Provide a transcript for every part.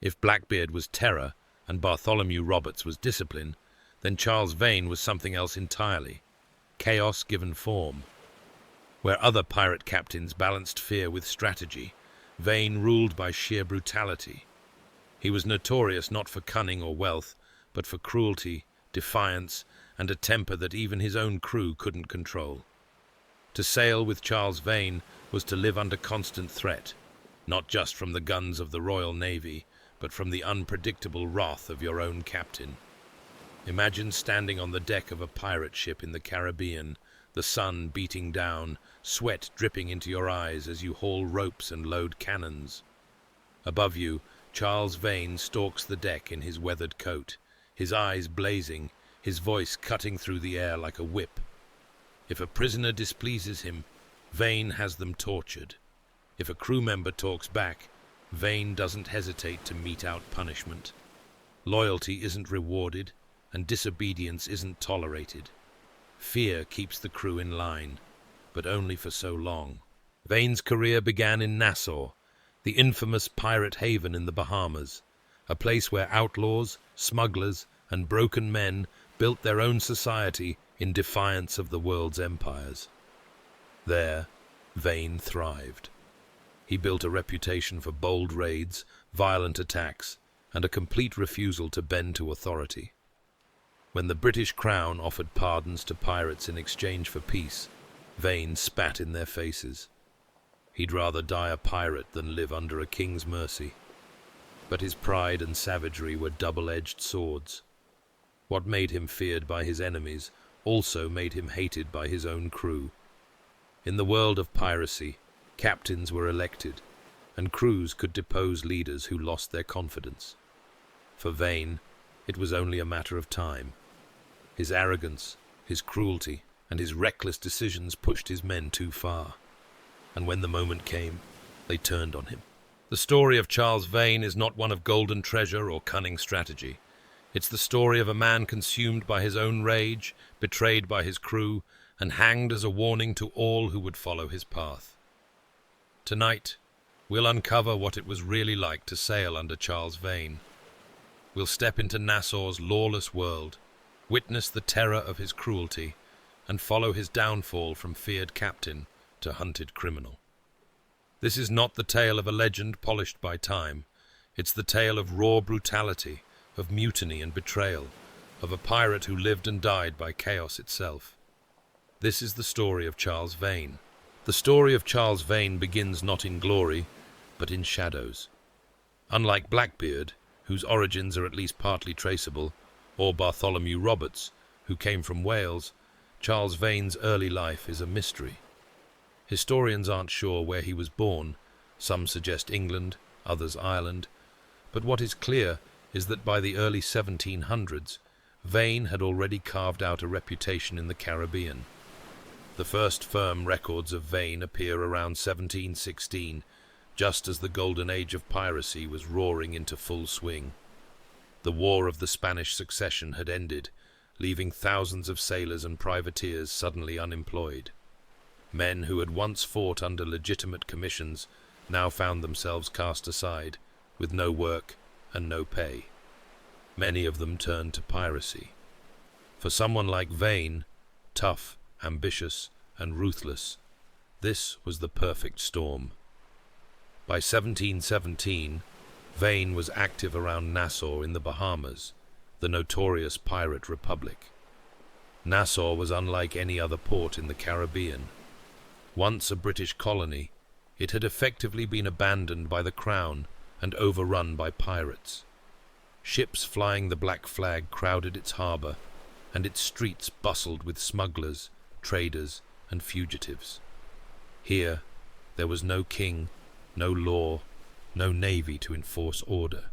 If Blackbeard was terror and Bartholomew Roberts was discipline, then Charles Vane was something else entirely. Chaos given form. Where other pirate captains balanced fear with strategy, Vane ruled by sheer brutality. He was notorious not for cunning or wealth, but for cruelty, defiance, and a temper that even his own crew couldn't control. To sail with Charles Vane was to live under constant threat, not just from the guns of the Royal Navy, but from the unpredictable wrath of your own captain. Imagine standing on the deck of a pirate ship in the Caribbean, the sun beating down, sweat dripping into your eyes as you haul ropes and load cannons. Above you, Charles Vane stalks the deck in his weathered coat, his eyes blazing, his voice cutting through the air like a whip. If a prisoner displeases him, Vane has them tortured. If a crew member talks back, Vane doesn't hesitate to mete out punishment. Loyalty isn't rewarded, and disobedience isn't tolerated. Fear keeps the crew in line, but only for so long. Vane's career began in Nassau, the infamous pirate haven in the Bahamas, a place where outlaws, smugglers, and broken men built their own society in defiance of the world's empires. There, Vane thrived. He built a reputation for bold raids, violent attacks, and a complete refusal to bend to authority. When the British Crown offered pardons to pirates in exchange for peace, Vane spat in their faces. He'd rather die a pirate than live under a king's mercy. But his pride and savagery were double-edged swords. What made him feared by his enemies also made him hated by his own crew. In the world of piracy, captains were elected, and crews could depose leaders who lost their confidence. For Vane, it was only a matter of time. His arrogance, his cruelty, and his reckless decisions pushed his men too far. And when the moment came, they turned on him. The story of Charles Vane is not one of golden treasure or cunning strategy. It's the story of a man consumed by his own rage, betrayed by his crew, and hanged as a warning to all who would follow his path. Tonight, we'll uncover what it was really like to sail under Charles Vane. We'll step into Nassau's lawless world, witness the terror of his cruelty, and follow his downfall from feared captain to hunted criminal. This is not the tale of a legend polished by time. It's the tale of raw brutality, of mutiny and betrayal, of a pirate who lived and died by chaos itself. This is the story of Charles Vane. The story of Charles Vane begins not in glory, but in shadows. Unlike Blackbeard, whose origins are at least partly traceable, or Bartholomew Roberts, who came from Wales, Charles Vane's early life is a mystery. Historians aren't sure where he was born. Some suggest England, others Ireland. But what is clear is that by the early 1700s, Vane had already carved out a reputation in the Caribbean. The first firm records of Vane appear around 1716, just as the Golden Age of Piracy was roaring into full swing. The War of the Spanish Succession had ended, leaving thousands of sailors and privateers suddenly unemployed. Men who had once fought under legitimate commissions now found themselves cast aside, with no work and no pay. Many of them turned to piracy. For someone like Vane, tough, ambitious, and ruthless, this was the perfect storm. By 1717, Vane was active around Nassau in the Bahamas, the notorious pirate republic. Nassau was unlike any other port in the Caribbean. Once a British colony, it had effectively been abandoned by the Crown and overrun by pirates. Ships flying the black flag crowded its harbour, and its streets bustled with smugglers, traders, and fugitives. Here, there was no king, no law, no navy to enforce order.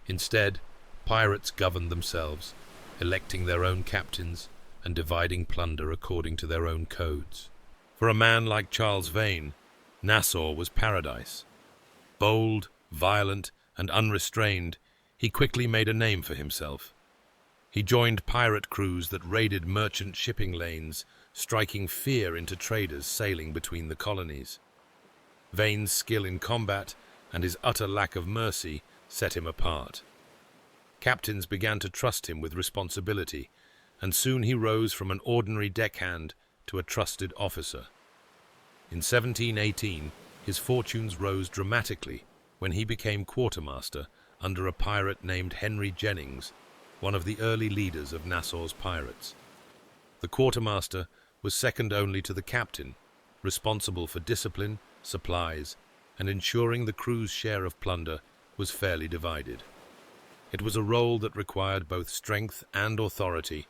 Instead, pirates governed themselves, electing their own captains and dividing plunder according to their own codes. For a man like Charles Vane, Nassau was paradise. Bold, violent, and unrestrained, he quickly made a name for himself. He joined pirate crews that raided merchant shipping lanes, striking fear into traders sailing between the colonies. Vane's skill in combat and his utter lack of mercy set him apart. Captains began to trust him with responsibility, and soon he rose from an ordinary deckhand to a trusted officer. In 1718, his fortunes rose dramatically when he became quartermaster under a pirate named Henry Jennings, one of the early leaders of Nassau's pirates. The quartermaster was second only to the captain, responsible for discipline, supplies, and ensuring the crew's share of plunder was fairly divided. It was a role that required both strength and authority,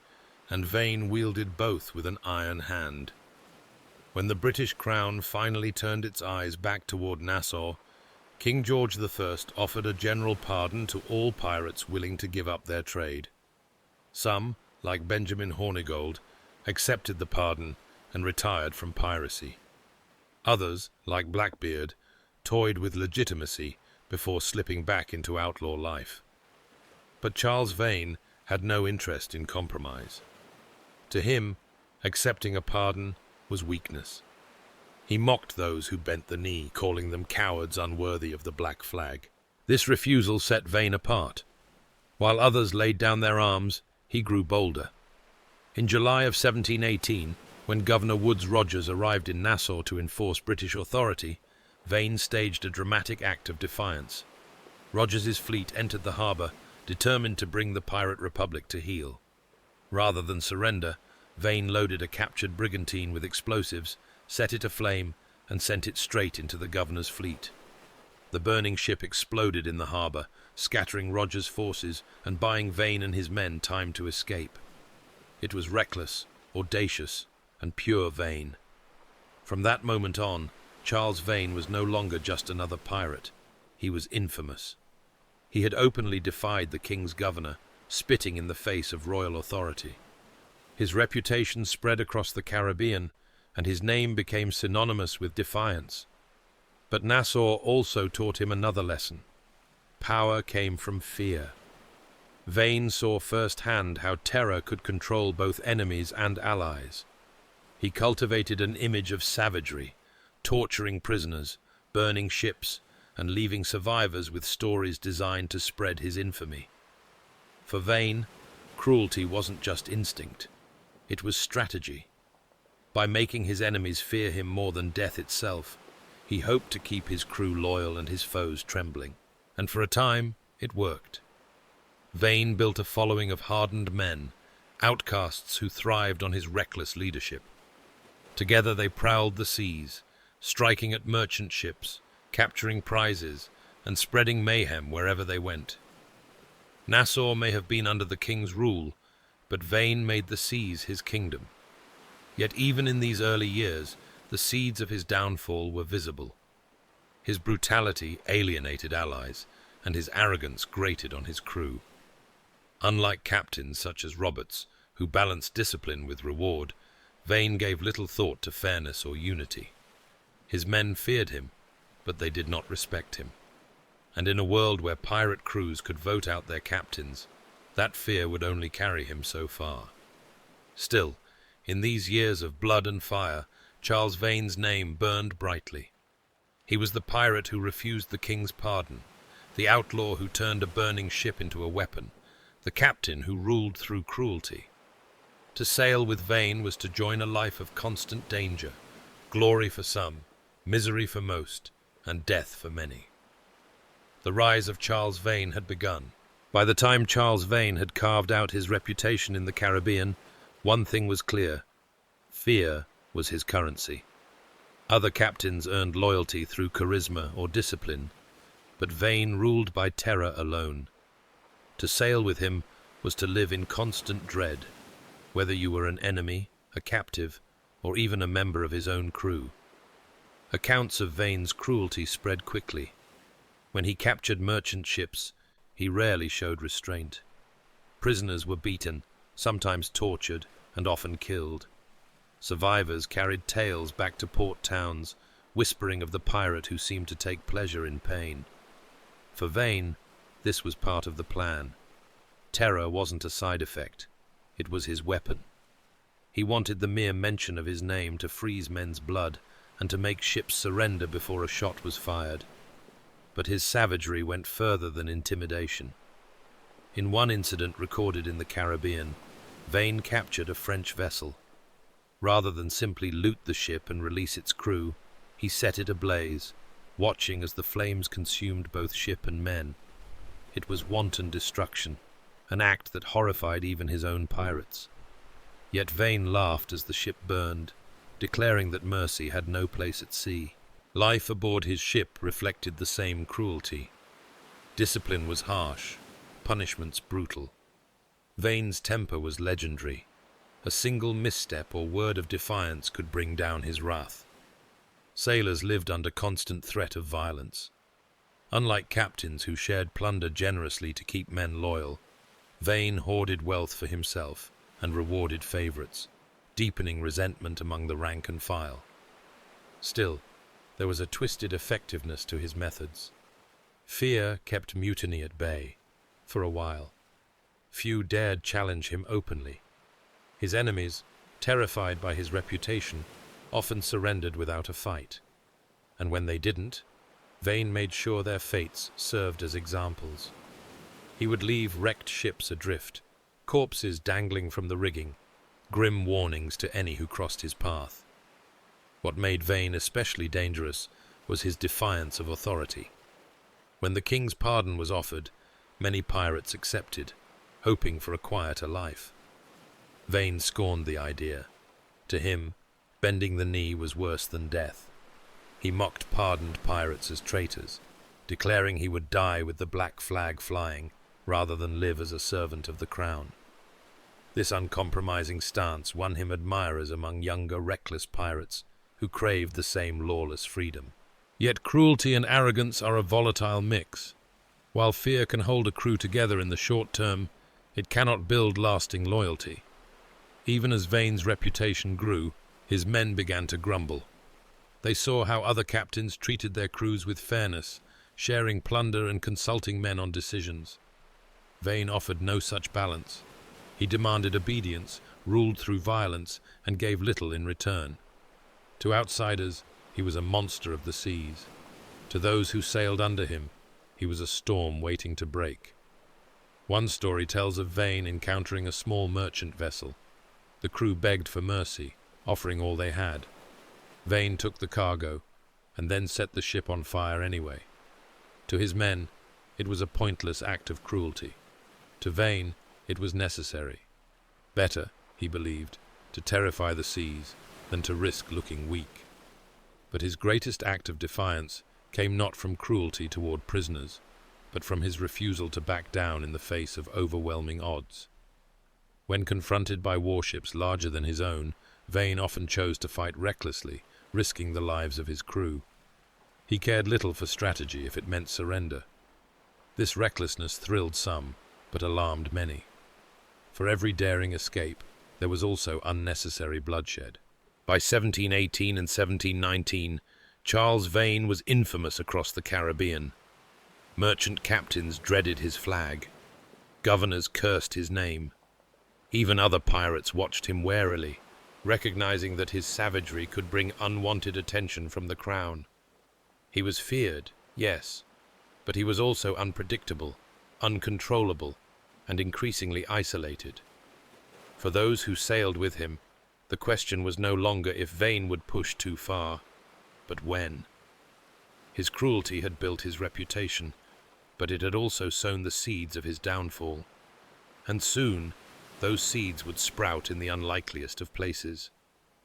and Vane wielded both with an iron hand. When the British crown finally turned its eyes back toward Nassau, King George I offered a general pardon to all pirates willing to give up their trade. Some, like Benjamin Hornigold, accepted the pardon and retired from piracy. Others, like Blackbeard, toyed with legitimacy before slipping back into outlaw life. But Charles Vane had no interest in compromise. To him, accepting a pardon was weakness. He mocked those who bent the knee, calling them cowards unworthy of the black flag. This refusal set Vane apart. While others laid down their arms, he grew bolder. In July of 1718, when Governor Woodes Rogers arrived in Nassau to enforce British authority, Vane staged a dramatic act of defiance. Rogers's fleet entered the harbour, determined to bring the pirate republic to heel. Rather than surrender, Vane loaded a captured brigantine with explosives, set it aflame, and sent it straight into the governor's fleet. The burning ship exploded in the harbour, scattering Rogers' forces and buying Vane and his men time to escape. It was reckless, audacious, and pure Vane. From that moment on, Charles Vane was no longer just another pirate. He was infamous. He had openly defied the king's governor, spitting in the face of royal authority. His reputation spread across the Caribbean, and his name became synonymous with defiance. But Nassau also taught him another lesson. Power came from fear. Vane saw firsthand how terror could control both enemies and allies. He cultivated an image of savagery, torturing prisoners, burning ships, and leaving survivors with stories designed to spread his infamy. For Vane, cruelty wasn't just instinct. It was strategy. By making his enemies fear him more than death itself, he hoped to keep his crew loyal and his foes trembling. And for a time, it worked. Vane built a following of hardened men, outcasts who thrived on his reckless leadership. Together they prowled the seas, striking at merchant ships, capturing prizes, and spreading mayhem wherever they went. Nassau may have been under the king's rule, but Vane made the seas his kingdom. Yet even in these early years, the seeds of his downfall were visible. His brutality alienated allies, and his arrogance grated on his crew. Unlike captains such as Roberts, who balanced discipline with reward, Vane gave little thought to fairness or unity. His men feared him, but they did not respect him. And in a world where pirate crews could vote out their captains, that fear would only carry him so far. Still, in these years of blood and fire, Charles Vane's name burned brightly. He was the pirate who refused the king's pardon, the outlaw who turned a burning ship into a weapon, the captain who ruled through cruelty. To sail with Vane was to join a life of constant danger, glory for some, misery for most, and death for many. The rise of Charles Vane had begun. By the time Charles Vane had carved out his reputation in the Caribbean, one thing was clear: fear was his currency. Other captains earned loyalty through charisma or discipline, but Vane ruled by terror alone. To sail with him was to live in constant dread, whether you were an enemy, a captive, or even a member of his own crew. Accounts of Vane's cruelty spread quickly. When he captured merchant ships, he rarely showed restraint. Prisoners were beaten, sometimes tortured, and often killed. Survivors carried tales back to port towns, whispering of the pirate who seemed to take pleasure in pain. For Vane, this was part of the plan. Terror wasn't a side effect. It was his weapon. He wanted the mere mention of his name to freeze men's blood and to make ships surrender before a shot was fired. but his savagery went further than intimidation. In one incident recorded in the Caribbean, Vane captured a French vessel. Rather than simply loot the ship and release its crew, he set it ablaze, watching as the flames consumed both ship and men. It was wanton destruction, an act that horrified even his own pirates. Yet Vane laughed as the ship burned, declaring that mercy had no place at sea. Life aboard his ship reflected the same cruelty. Discipline was harsh, punishments brutal. Vane's temper was legendary. A single misstep or word of defiance could bring down his wrath. Sailors lived under constant threat of violence. Unlike captains who shared plunder generously to keep men loyal, Vane hoarded wealth for himself and rewarded favorites, deepening resentment among the rank and file. Still, there was a twisted effectiveness to his methods. Fear kept mutiny at bay, for a while. Few dared challenge him openly. His enemies, terrified by his reputation, often surrendered without a fight. And when they didn't, Vane made sure their fates served as examples. He would leave wrecked ships adrift, corpses dangling from the rigging, grim warnings to any who crossed his path. What made Vane especially dangerous was his defiance of authority. When the king's pardon was offered, many pirates accepted, hoping for a quieter life. Vane scorned the idea. To him, bending the knee was worse than death. He mocked pardoned pirates as traitors, declaring he would die with the black flag flying rather than live as a servant of the crown. This uncompromising stance won him admirers among younger, reckless pirates who craved the same lawless freedom. Yet cruelty and arrogance are a volatile mix. While fear can hold a crew together in the short term, it cannot build lasting loyalty. Even as Vane's reputation grew, his men began to grumble. They saw how other captains treated their crews with fairness, sharing plunder and consulting men on decisions. Vane offered no such balance. He demanded obedience, ruled through violence, and gave little in return. To outsiders, he was a monster of the seas. To those who sailed under him, he was a storm waiting to break. One story tells of Vane encountering a small merchant vessel. The crew begged for mercy, offering all they had. Vane took the cargo, and then set the ship on fire anyway. To his men, it was a pointless act of cruelty. To Vane, it was necessary. Better, he believed, to terrify the seas than to risk looking weak. But his greatest act of defiance came not from cruelty toward prisoners, but from his refusal to back down in the face of overwhelming odds. When confronted by warships larger than his own, Vane often chose to fight recklessly, risking the lives of his crew. He cared little for strategy if it meant surrender. This recklessness thrilled some, but alarmed many. For every daring escape, there was also unnecessary bloodshed. By 1718 and 1719, Charles Vane was infamous across the Caribbean. Merchant captains dreaded his flag. Governors cursed his name. Even other pirates watched him warily, recognizing that his savagery could bring unwanted attention from the crown. He was feared, yes, but he was also unpredictable, uncontrollable, and increasingly isolated. For those who sailed with him, the question was no longer if Vane would push too far, but when. His cruelty had built his reputation, but it had also sown the seeds of his downfall. And soon, those seeds would sprout in the unlikeliest of places,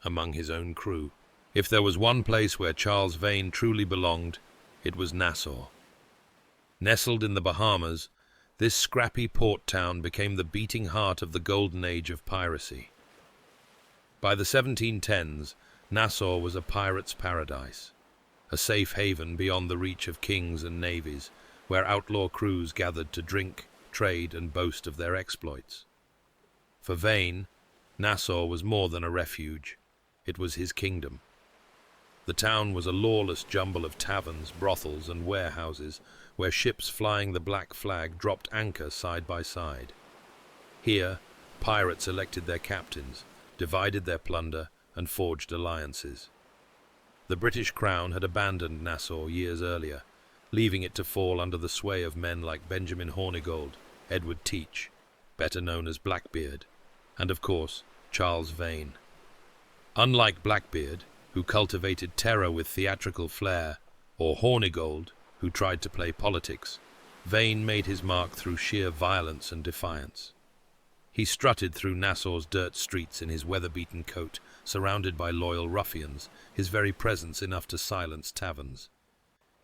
among his own crew. If there was one place where Charles Vane truly belonged, it was Nassau. Nestled in the Bahamas, this scrappy port town became the beating heart of the Golden Age of Piracy. By the 1710s, Nassau was a pirate's paradise, a safe haven beyond the reach of kings and navies, where outlaw crews gathered to drink, trade, and boast of their exploits. For Vane, Nassau was more than a refuge. It was his kingdom. The town was a lawless jumble of taverns, brothels, and warehouses, where ships flying the black flag dropped anchor side by side. Here, pirates elected their captains, divided their plunder, and forged alliances. The British Crown had abandoned Nassau years earlier, leaving it to fall under the sway of men like Benjamin Hornigold, Edward Teach, better known as Blackbeard, and of course, Charles Vane. Unlike Blackbeard, who cultivated terror with theatrical flair, or Hornigold, who tried to play politics, Vane made his mark through sheer violence and defiance. He strutted through Nassau's dirt streets in his weather-beaten coat, surrounded by loyal ruffians, his very presence enough to silence taverns.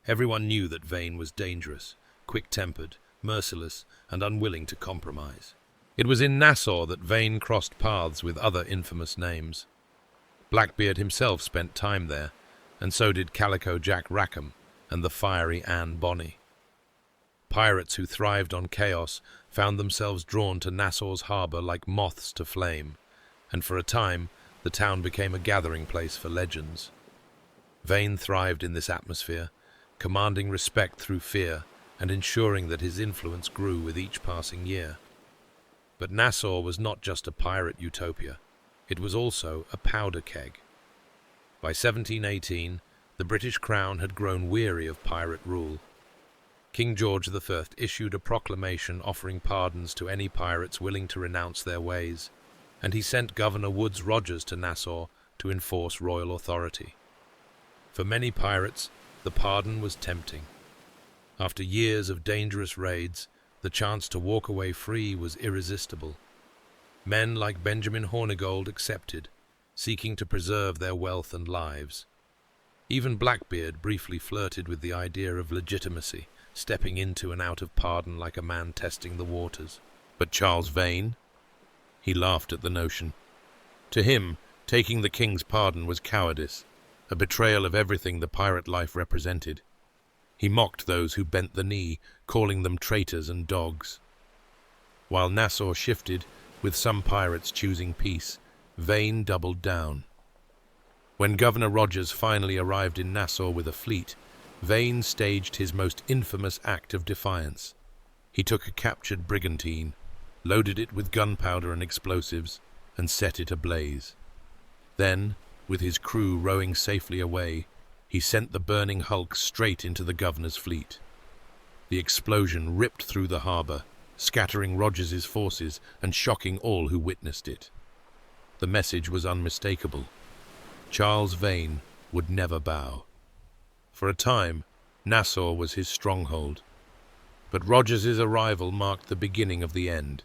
Everyone knew that Vane was dangerous, quick-tempered, merciless, and unwilling to compromise. It was in Nassau that Vane crossed paths with other infamous names. Blackbeard himself spent time there, and so did Calico Jack Rackham and the fiery Anne Bonny. Pirates who thrived on chaos found themselves drawn to Nassau's harbour like moths to flame, and for a time the town became a gathering place for legends. Vane thrived in this atmosphere, commanding respect through fear and ensuring that his influence grew with each passing year. But Nassau was not just a pirate utopia, it was also a powder keg. By 1718, the British Crown had grown weary of pirate rule. King George I issued a proclamation offering pardons to any pirates willing to renounce their ways, and he sent Governor Woodes Rogers to Nassau to enforce royal authority. For many pirates, the pardon was tempting. After years of dangerous raids, the chance to walk away free was irresistible. Men like Benjamin Hornigold accepted, seeking to preserve their wealth and lives. Even Blackbeard briefly flirted with the idea of legitimacy, stepping into and out of pardon like a man testing the waters. But Charles Vane? He laughed at the notion. To him, taking the king's pardon was cowardice, a betrayal of everything the pirate life represented. He mocked those who bent the knee, calling them traitors and dogs. While Nassau shifted, with some pirates choosing peace, Vane doubled down. When Governor Rogers finally arrived in Nassau with a fleet, Vane staged his most infamous act of defiance. He took a captured brigantine, loaded it with gunpowder and explosives, and set it ablaze. Then, with his crew rowing safely away, he sent the burning hulk straight into the governor's fleet. The explosion ripped through the harbour, scattering Rogers's forces and shocking all who witnessed it. The message was unmistakable. Charles Vane would never bow. For a time, Nassau was his stronghold. But Rogers's arrival marked the beginning of the end.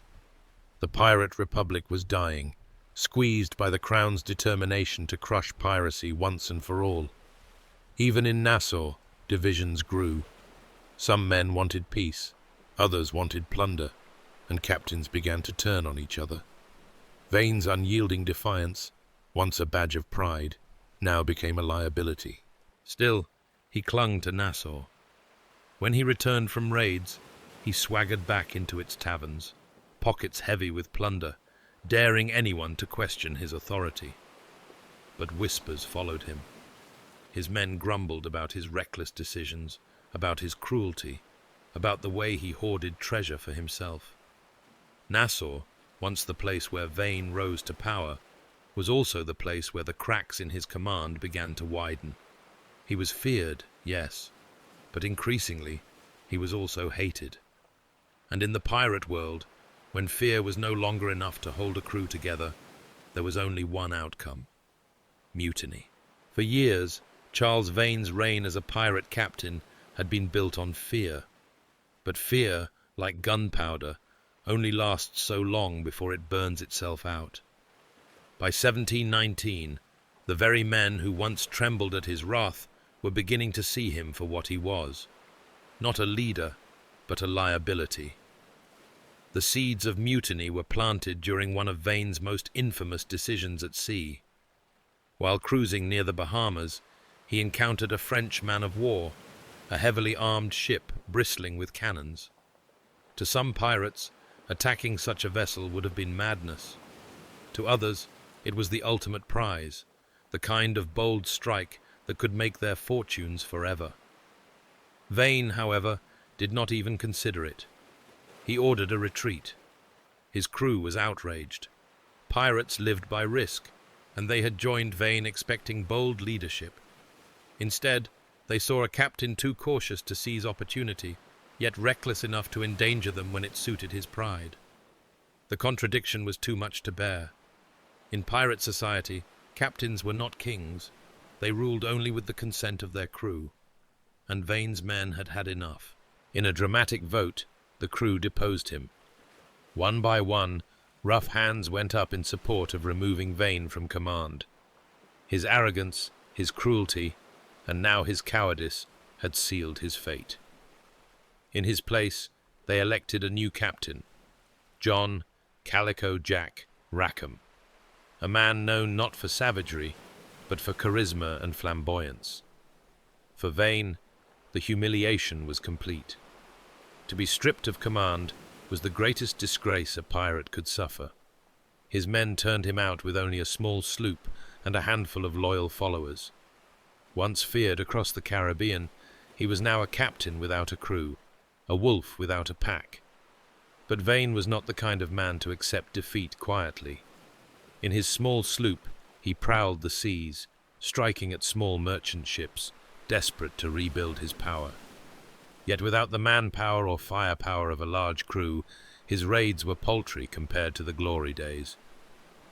The pirate republic was dying, squeezed by the Crown's determination to crush piracy once and for all. Even in Nassau, divisions grew. Some men wanted peace, others wanted plunder, and captains began to turn on each other. Vane's unyielding defiance, once a badge of pride, now became a liability. Still, he clung to Nassau. When he returned from raids, he swaggered back into its taverns, pockets heavy with plunder, daring anyone to question his authority. But whispers followed him. His men grumbled about his reckless decisions, about his cruelty, about the way he hoarded treasure for himself. Nassau, once the place where Vane rose to power, was also the place where the cracks in his command began to widen. He was feared, yes, but increasingly he was also hated. And in the pirate world, when fear was no longer enough to hold a crew together, there was only one outcome: mutiny. For years, Charles Vane's reign as a pirate captain had been built on fear. But fear, like gunpowder, only lasts so long before it burns itself out. By 1719, the very men who once trembled at his wrath were beginning to see him for what he was. Not a leader, but a liability. The seeds of mutiny were planted during one of Vane's most infamous decisions at sea. While cruising near the Bahamas, he encountered a French man-of-war, a heavily armed ship bristling with cannons. To some pirates, attacking such a vessel would have been madness. To others, it was the ultimate prize, the kind of bold strike that could make their fortunes forever. Vane, however, did not even consider it. He ordered a retreat. His crew was outraged. Pirates lived by risk, and they had joined Vane expecting bold leadership. Instead, They saw a captain too cautious to seize opportunity, yet reckless enough to endanger them when it suited his pride. The contradiction was too much to bear. In pirate society, captains were not kings. They ruled only with the consent of their crew. And Vane's men had had enough. In a dramatic vote, the crew deposed him. One by one, rough hands went up in support of removing Vane from command. His arrogance, his cruelty, and now his cowardice had sealed his fate. In his place, they elected a new captain, John Calico Jack Rackham, a man known not for savagery, but for charisma and flamboyance. For Vane, the humiliation was complete. To be stripped of command was the greatest disgrace a pirate could suffer. His men turned him out with only a small sloop and a handful of loyal followers. Once feared across the Caribbean, he was now a captain without a crew, a wolf without a pack. But Vane was not the kind of man to accept defeat quietly. In his small sloop, he prowled the seas, striking at small merchant ships, desperate to rebuild his power. Yet without the manpower or firepower of a large crew, his raids were paltry compared to the glory days.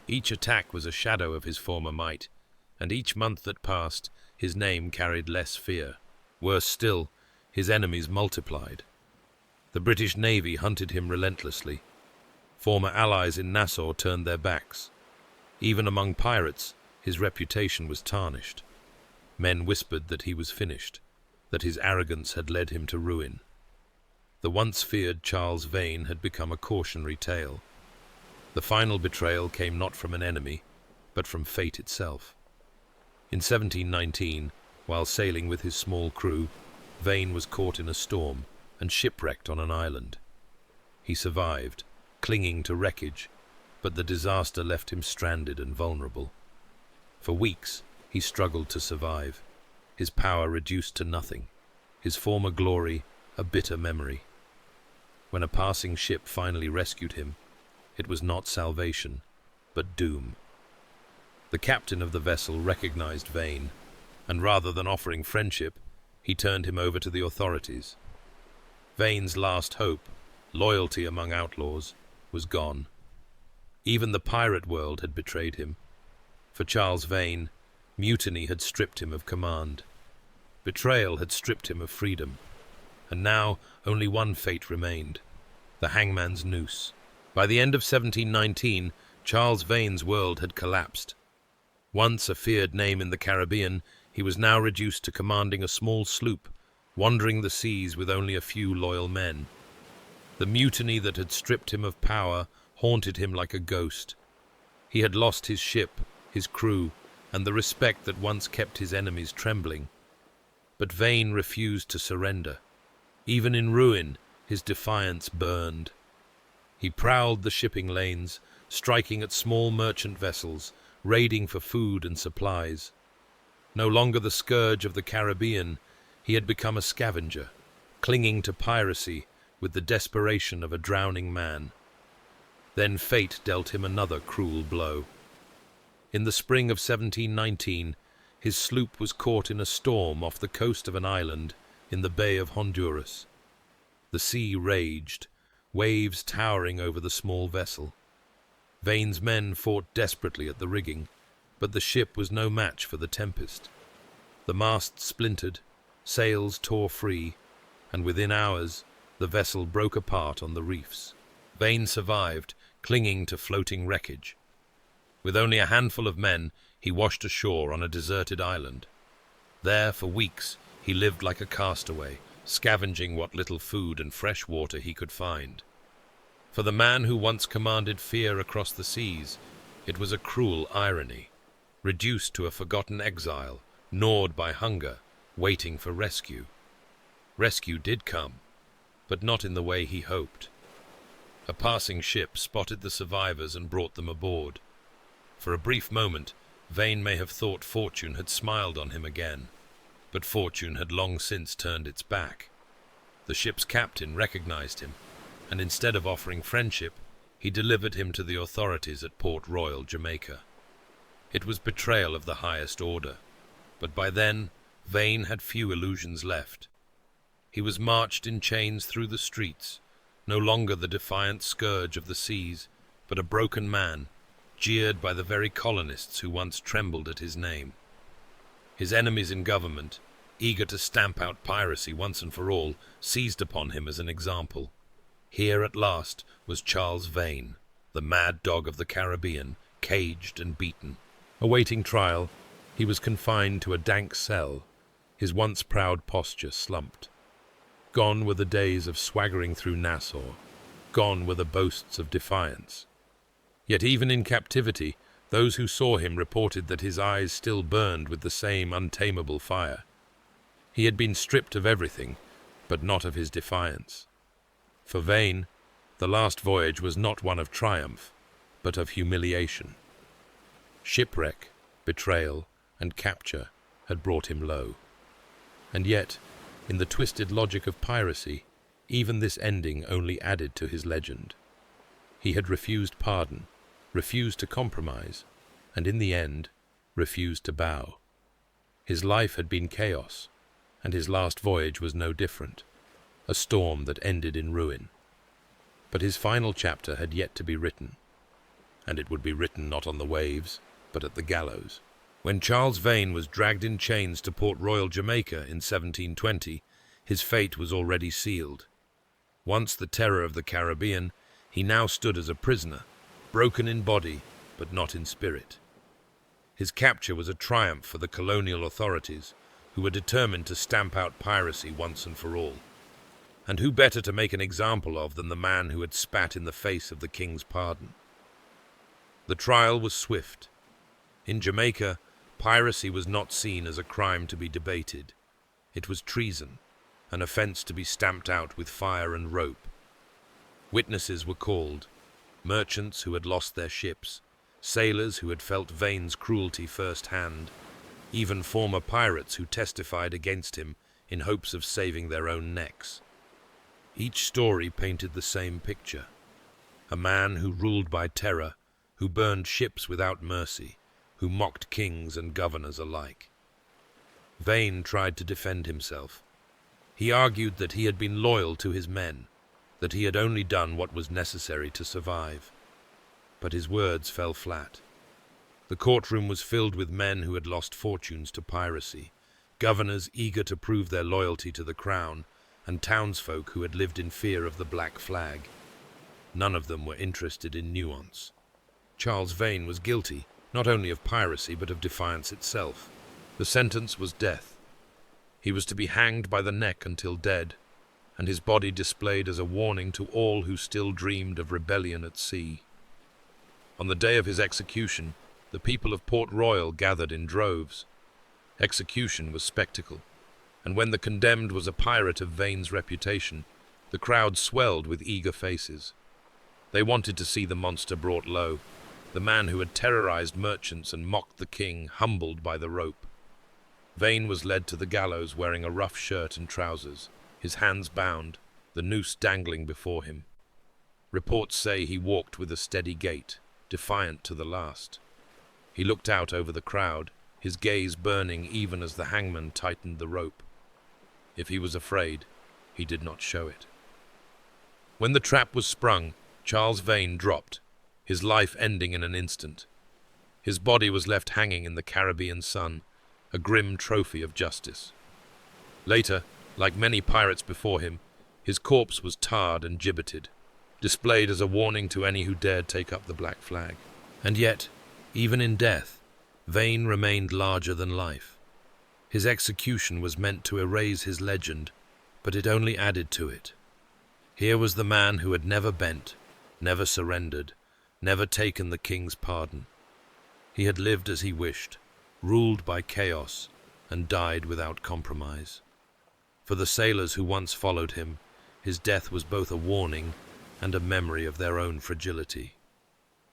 Each attack was a shadow of his former might, and each month that passed, his name carried less fear. Worse still, his enemies multiplied. The British Navy hunted him relentlessly. Former allies in Nassau turned their backs. Even among pirates, his reputation was tarnished. Men whispered that he was finished, that his arrogance had led him to ruin. The once feared Charles Vane had become a cautionary tale. The final betrayal came not from an enemy, but from fate itself. In 1719, while sailing with his small crew, Vane was caught in a storm and shipwrecked on an island. He survived, clinging to wreckage, but the disaster left him stranded and vulnerable. For weeks, he struggled to survive, his power reduced to nothing, his former glory a bitter memory. When a passing ship finally rescued him, it was not salvation, but doom. The captain of the vessel recognized Vane, and rather than offering friendship, he turned him over to the authorities. Vane's last hope, loyalty among outlaws, was gone. Even the pirate world had betrayed him. For Charles Vane, mutiny had stripped him of command. Betrayal had stripped him of freedom. And now only one fate remained, the hangman's noose. By the end of 1719, Charles Vane's world had collapsed. Once a feared name in the Caribbean, he was now reduced to commanding a small sloop, wandering the seas with only a few loyal men. The mutiny that had stripped him of power haunted him like a ghost. He had lost his ship, his crew, and the respect that once kept his enemies trembling. But Vane refused to surrender. Even in ruin, his defiance burned. He prowled the shipping lanes, striking at small merchant vessels, raiding for food and supplies. No longer the scourge of the Caribbean, he had become a scavenger, clinging to piracy with the desperation of a drowning man. Then fate dealt him another cruel blow. In the spring of 1719, his sloop was caught in a storm off the coast of an island in the Bay of Honduras. The sea raged, waves towering over the small vessel. Vane's men fought desperately at the rigging, but the ship was no match for the tempest. The mast splintered, sails tore free, and within hours the vessel broke apart on the reefs. Vane survived, clinging to floating wreckage. With only a handful of men, he washed ashore on a deserted island. There, for weeks, he lived like a castaway, scavenging what little food and fresh water he could find. For the man who once commanded fear across the seas, it was a cruel irony. Reduced to a forgotten exile, gnawed by hunger, waiting for rescue. Rescue did come, but not in the way he hoped. A passing ship spotted the survivors and brought them aboard. For a brief moment, Vane may have thought fortune had smiled on him again, but fortune had long since turned its back. The ship's captain recognized him, and instead of offering friendship, he delivered him to the authorities at Port Royal, Jamaica. It was betrayal of the highest order, but by then, Vane had few illusions left. He was marched in chains through the streets, no longer the defiant scourge of the seas, but a broken man, jeered by the very colonists who once trembled at his name. His enemies in government, eager to stamp out piracy once and for all, seized upon him as an example. Here at last was Charles Vane, the mad dog of the Caribbean, caged and beaten. Awaiting trial, he was confined to a dank cell, his once proud posture slumped. Gone were the days of swaggering through Nassau, gone were the boasts of defiance. Yet even in captivity, those who saw him reported that his eyes still burned with the same untamable fire. He had been stripped of everything, but not of his defiance. For Vane, the last voyage was not one of triumph, but of humiliation. Shipwreck, betrayal, and capture had brought him low. And yet, in the twisted logic of piracy, even this ending only added to his legend. He had refused pardon, refused to compromise, and in the end, refused to bow. His life had been chaos, and his last voyage was no different, a storm that ended in ruin. But his final chapter had yet to be written, and it would be written not on the waves, but at the gallows. When Charles Vane was dragged in chains to Port Royal, Jamaica in 1720, his fate was already sealed. Once the terror of the Caribbean, he now stood as a prisoner, broken in body, but not in spirit. His capture was a triumph for the colonial authorities, who were determined to stamp out piracy once and for all. And who better to make an example of than the man who had spat in the face of the king's pardon? The trial was swift. In Jamaica, piracy was not seen as a crime to be debated. It was treason, an offence to be stamped out with fire and rope. Witnesses were called, merchants who had lost their ships, sailors who had felt Vane's cruelty firsthand, even former pirates who testified against him in hopes of saving their own necks. Each story painted the same picture: a man who ruled by terror, who burned ships without mercy, who mocked kings and governors alike. Vane tried to defend himself. He argued that he had been loyal to his men, that he had only done what was necessary to survive. But his words fell flat. The courtroom was filled with men who had lost fortunes to piracy, governors eager to prove their loyalty to the crown, and townsfolk who had lived in fear of the black flag. None of them were interested in nuance. Charles Vane was guilty, not only of piracy but of defiance itself. The sentence was death. He was to be hanged by the neck until dead, and his body displayed as a warning to all who still dreamed of rebellion at sea. On the day of his execution, the people of Port Royal gathered in droves. Execution was spectacle, and when the condemned was a pirate of Vane's reputation, the crowd swelled with eager faces. They wanted to see the monster brought low, the man who had terrorized merchants and mocked the king, humbled by the rope. Vane was led to the gallows wearing a rough shirt and trousers, his hands bound, the noose dangling before him. Reports say he walked with a steady gait, defiant to the last. He looked out over the crowd, his gaze burning even as the hangman tightened the rope. If he was afraid, he did not show it. When the trap was sprung, Charles Vane dropped, his life ending in an instant. His body was left hanging in the Caribbean sun, a grim trophy of justice. Later, like many pirates before him, his corpse was tarred and gibbeted, displayed as a warning to any who dared take up the black flag. And yet, even in death, Vane remained larger than life. His execution was meant to erase his legend, but it only added to it. Here was the man who had never bent, never surrendered, never taken the king's pardon. He had lived as he wished, ruled by chaos, and died without compromise. For the sailors who once followed him, his death was both a warning and a memory of their own fragility.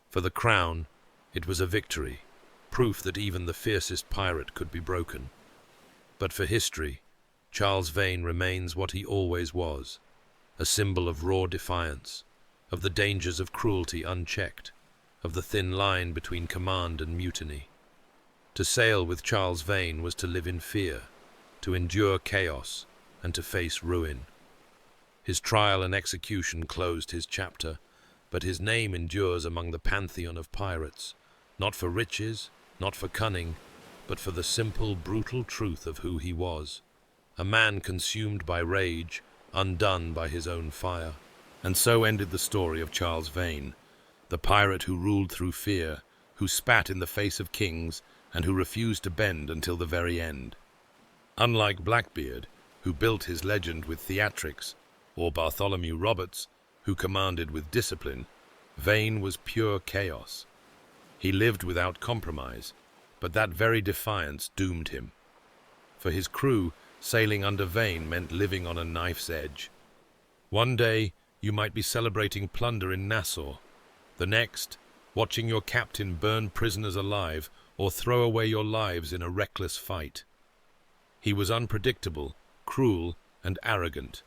For the crown, it was a victory, proof that even the fiercest pirate could be broken. But for history, Charles Vane remains what he always was, a symbol of raw defiance, of the dangers of cruelty unchecked, of the thin line between command and mutiny. To sail with Charles Vane was to live in fear, to endure chaos, and to face ruin. His trial and execution closed his chapter, but his name endures among the pantheon of pirates, not for riches, not for cunning, but for the simple, brutal truth of who he was. A man consumed by rage, undone by his own fire. And so ended the story of Charles Vane, the pirate who ruled through fear, who spat in the face of kings, and who refused to bend until the very end. Unlike Blackbeard, who built his legend with theatrics, or Bartholomew Roberts, who commanded with discipline, Vane was pure chaos. He lived without compromise, but that very defiance doomed him. For his crew, sailing under Vane meant living on a knife's edge. One day, you might be celebrating plunder in Nassau. The next, watching your captain burn prisoners alive or throw away your lives in a reckless fight. He was unpredictable, cruel, and arrogant.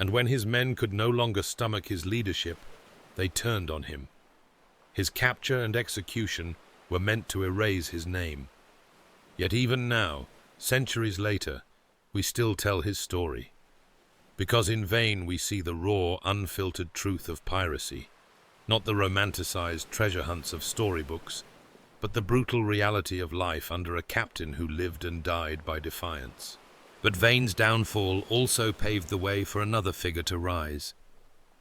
And when his men could no longer stomach his leadership, they turned on him. His capture and execution were meant to erase his name. Yet even now, centuries later, we still tell his story. Because in Vane we see the raw, unfiltered truth of piracy, not the romanticized treasure hunts of storybooks, but the brutal reality of life under a captain who lived and died by defiance. But Vane's downfall also paved the way for another figure to rise.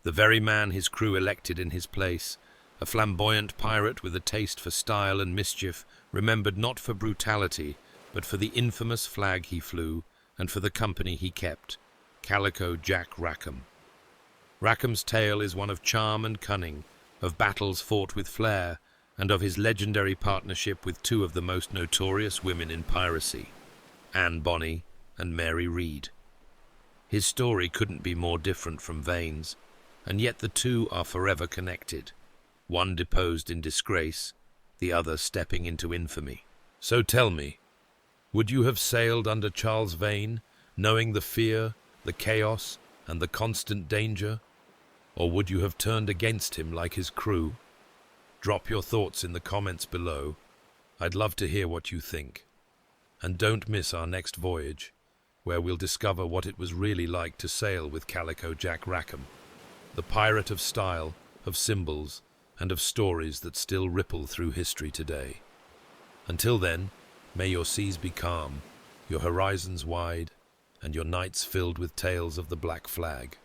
The very man his crew elected in his place, a flamboyant pirate with a taste for style and mischief, remembered not for brutality, but for the infamous flag he flew and for the company he kept, Calico Jack Rackham. Rackham's tale is one of charm and cunning, of battles fought with flair, and of his legendary partnership with two of the most notorious women in piracy, Anne Bonny and Mary Read. His story couldn't be more different from Vane's, and yet the two are forever connected, one deposed in disgrace, the other stepping into infamy. So tell me, would you have sailed under Charles Vane, knowing the fear, the chaos, and the constant danger? Or would you have turned against him like his crew? Drop your thoughts in the comments below. I'd love to hear what you think. And don't miss our next voyage, where we'll discover what it was really like to sail with Calico Jack Rackham, the pirate of style, of symbols, and of stories that still ripple through history today. Until then, may your seas be calm, your horizons wide, and your nights filled with tales of the Black Flag.